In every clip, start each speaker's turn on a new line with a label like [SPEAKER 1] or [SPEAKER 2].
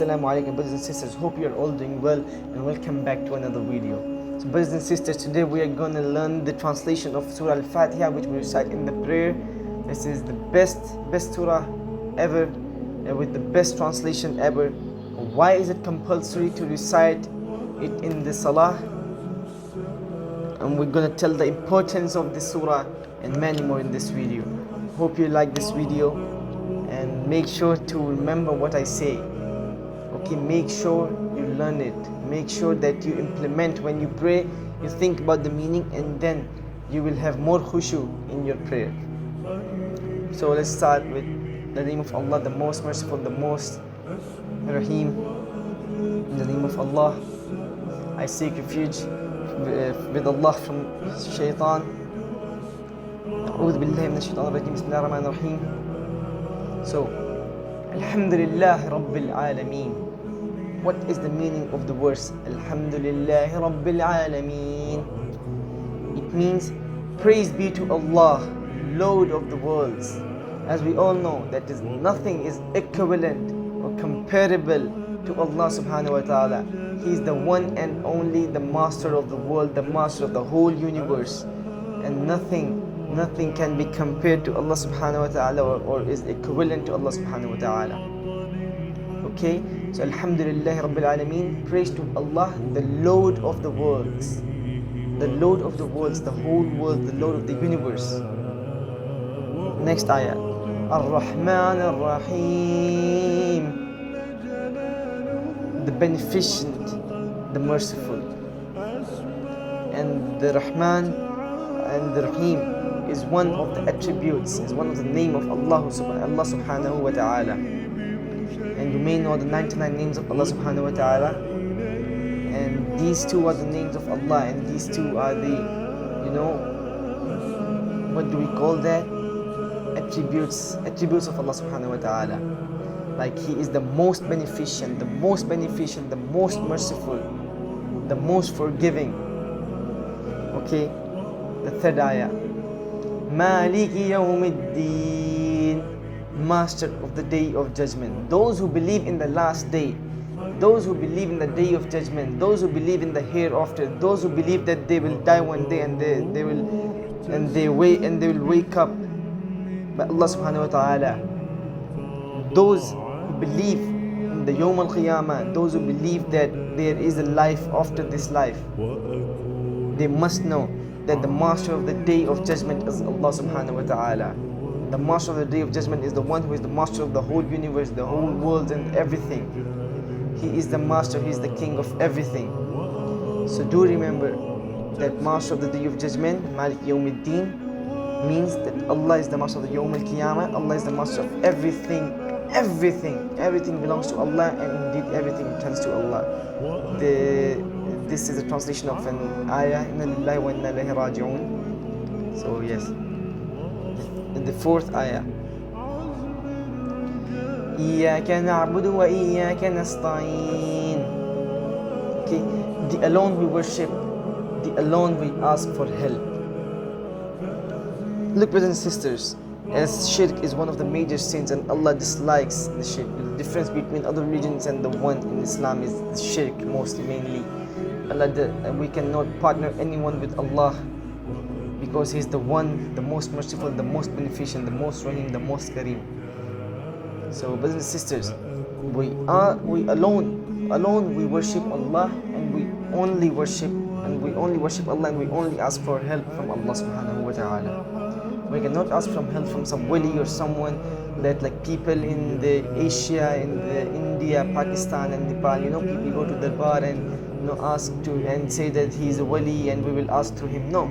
[SPEAKER 1] Assalamu alaikum brothers and sisters, hope you are all doing well and welcome back to another video. So brothers and sisters, today we are going to learn the translation of Surah Al-Fatiha, which we recite in the prayer. This is the best surah ever, with the best translation ever. Why is it compulsory to recite it in the salah? And we're going to tell the importance of this surah and many more in this video. Hope you like this video and make sure to remember what I say. Okay, make sure you learn it. Make sure that you implement when you pray, you think about the meaning, and then you will have more khushu in your prayer. So let's start with the name of Allah, the most merciful, the most rahim. In the name of Allah, I seek refuge with Allah from shaitan. أعوذ بالله من الشيطان الرجيم. بسم الله الرحمن الرحيم. So, Alhamdulillah Rabbil Alameen. What is the meaning of the verse Alhamdulillah Rabbil Alameen? It means praise be to Allah, Lord of the worlds. As we all know, that is nothing is equivalent or comparable to Allah subhanahu wa ta'ala. He is the one and only, the master of the world, the master of the whole universe, and nothing can be compared to Allah subhanahu wa ta'ala or is equivalent to Allah subhanahu wa ta'ala. Okay, so Alhamdulillah Rabbil Alameen, praise to Allah, the Lord of the worlds, the Lord of the worlds, the whole world, the Lord of the universe. Next ayah, Ar-Rahman Ar-Rahim, the beneficent, the merciful. And the Rahman and the Rahim is one of the attributes, is one of the name of Allah subhanahu wa ta'ala. And you may know the 99 names of Allah subhanahu wa ta'ala, and these two are the names of Allah, and these two are the, what do we call that? Attributes of Allah subhanahu wa ta'ala. Like He is the most beneficent, the most merciful, the most forgiving. Okay, the third ayah, Maliki Yawmiddin, master of the day of judgment. Those who believe in the last day, those who believe in the day of judgment, those who believe in the hereafter, those who believe that they will die one day and they will wake up by Allah subhanahu wa ta'ala. Those who believe in the Yawm al-Qiyamah, those who believe that there is a life after this life, they must know that the master of the day of judgment is Allah subhanahu wa ta'ala. The master of the day of judgment is the one who is the master of the whole universe, the whole world and everything. He is the master, He is the king of everything. So do remember that master of the day of judgment, Malik Yawmiddin, means that Allah is the master of the Yawm al-Qiyamah. Allah is the master of everything. Everything belongs to Allah, and indeed everything returns to Allah. This is a translation of an ayah, Inna lillahi wa inna ilayhi raji'un. So yes, in the fourth ayah, Iyyaka na'budu wa iyyaka nasta'in. Okay, the alone we worship, the alone we ask for help. Look, brothers and sisters, as shirk is one of the major sins and Allah dislikes the shirk. The difference between other religions and the one in Islam is the shirk mainly. We cannot partner anyone with Allah because He is the one, the most merciful, the most beneficent, the most rahim, the most kareem. So brothers and sisters, we alone we worship Allah, and we only worship Allah, and we only ask for help from Allah subhanahu wa ta'ala. We cannot ask from help from some wali or someone that, like people in the Asia, in the India, Pakistan and Nepal, people go to the bar and ask to and say that he is a wali and we will ask through him. No,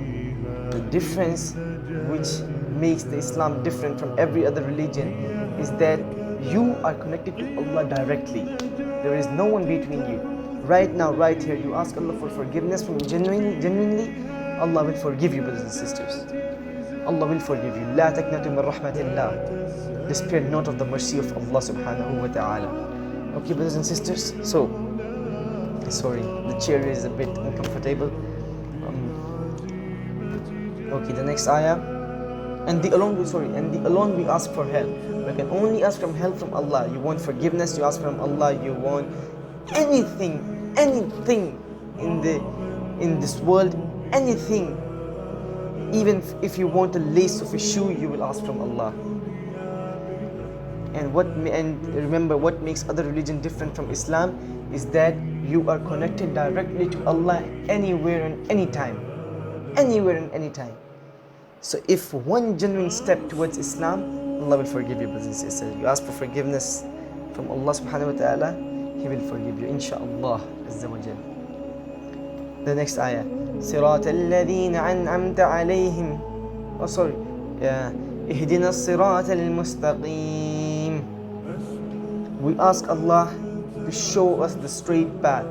[SPEAKER 1] the difference which makes the Islam different from every other religion is that you are connected to Allah directly. There is no one between you. Right now, right here, you ask Allah for forgiveness from genuinely, Allah will forgive you, brothers and sisters. Allah will forgive you. La taqnatu min rahmatillah. Despair not of the mercy of Allah subhanahu wa ta'ala. Okay, brothers and sisters, so sorry, the chair is a bit uncomfortable. Okay, the next ayah, and the alone we ask for help. We can only ask from help from Allah. You want forgiveness, you ask from Allah. You want anything in this world, anything. Even if you want a lace of a shoe, you will ask from Allah. And remember, what makes other religion different from Islam is that you are connected directly to Allah anywhere and anytime. Anywhere and anytime. So if one genuine step towards Islam, Allah will forgive you, brothers and sisters. You ask for forgiveness from Allah subhanahu wa ta'ala, He will forgive you, inshaAllah azza wa jal. The next ayah, صراط الذين أنعمت عليهم. Oh sorry, اهدنا الصراط المستقيم. We ask Allah to show us the straight path.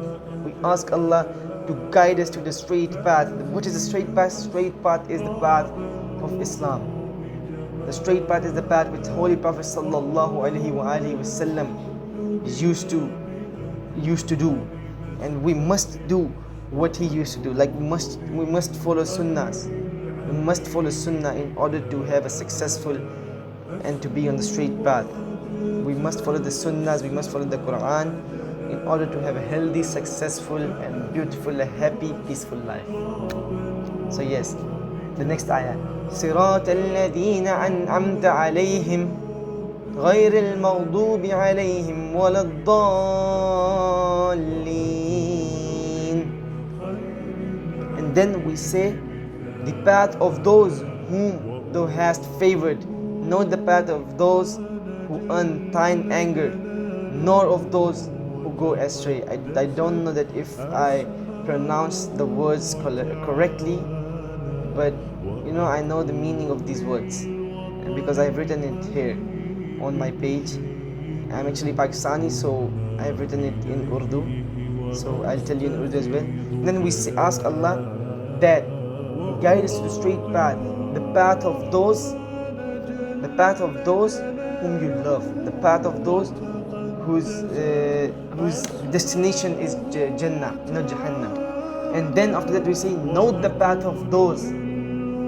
[SPEAKER 1] We ask Allah to guide us to the straight path. What is the straight path? Straight path is the path of Islam. The straight path is the path which Holy Prophet sallallahu alaihi wasallam used to do, and we must do what he used to do. Like we must follow sunnahs. We must follow sunnah in order to have a successful and to be on the straight path. We must follow the sunnahs. We must follow the Quran in order to have a healthy, successful, and beautiful, happy, peaceful life. So yes, the next ayah. صراط الذين أنعمت عليهم غير المغضوب عليهم ولا الضالين. And then we say, the path of those whom thou hast favored, not the path of those who earn thine anger, nor of those who go astray. I don't know that if I pronounce the words correctly, but I know the meaning of these words, and because I've written it here on my page. I'm actually Pakistani, so I've written it in Urdu, so I'll tell you in Urdu as well. Then we ask Allah that guide us to the straight path, the path of those whom you love, the path of those whose destination is Jannah, not Jahannam. And then after that we say, note the path of those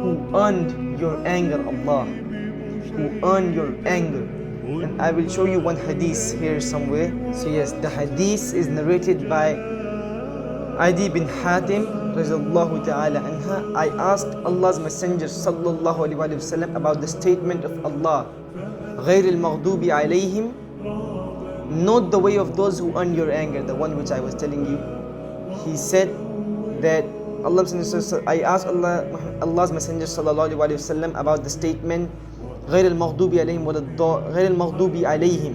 [SPEAKER 1] who earned your anger, Allah, who earned your anger. And I will show you one hadith here somewhere. So yes, the hadith is narrated by Adi bin Hatim radiyallahu ta'ala anha. I asked Allah's Messenger sallallahu alaihi wasallam about the statement of Allah, غير المغضوب عليهم, not the way of those who earn your anger, the one which I was telling you. He said that I asked Allah's Messenger sallallahu alaihi wasallam about the statement غير المغضوب عليهم غير المغضوب عليهم.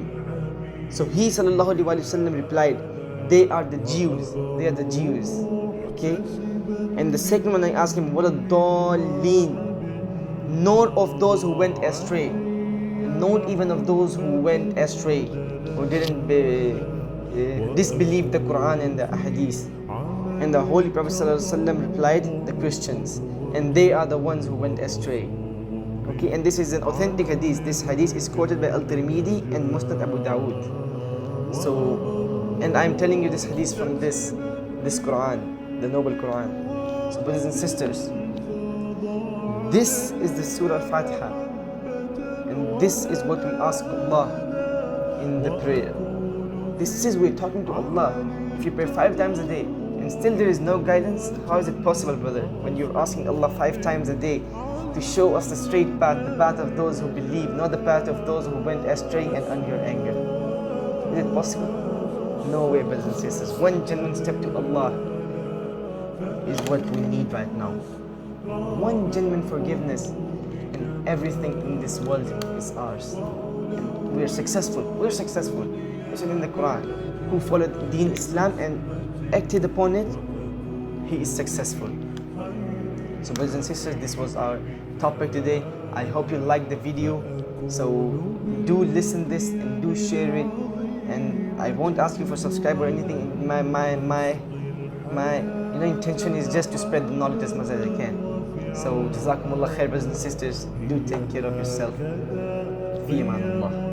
[SPEAKER 1] So he sallallahu alaihi wasallam replied, they are the Jews. They are the Jews. Okay. And the second one I asked him, ولا الضالين, nor of those who went astray, not even of those who went astray, who didn't disbelieve the Quran and the Hadith. And the Holy Prophet ﷺ replied, the Christians, and they are the ones who went astray. Okay, and this is an authentic hadith. This hadith is quoted by Al-Tirmidhi and Musnad Abu Dawood. So, and I'm telling you this hadith from this Quran, the noble Quran. So brothers and sisters, this is the Surah Al-Fatiha, and this is what we ask Allah in the prayer. This is we're talking to Allah. If you pray 5 times a day and still there is no guidance, how is it possible, brother, when you're asking Allah 5 times a day to show us the straight path, the path of those who believe, not the path of those who went astray and earned your anger? Is it possible? No way, brothers and sisters. One genuine step to Allah is what we need right now. One genuine forgiveness, and everything in this world is ours. And we are successful. We're successful. It's in the Quran. Who followed Deen Islam and acted upon it, he is successful. So brothers and sisters, this was our topic today. I hope you liked the video. So do listen this and do share it. And I won't ask you for subscribe or anything. My intention is just to spread the knowledge as much as I can. So Jazakumullah khair, brothers and sisters. Do take care of yourself. Fi aman Allah.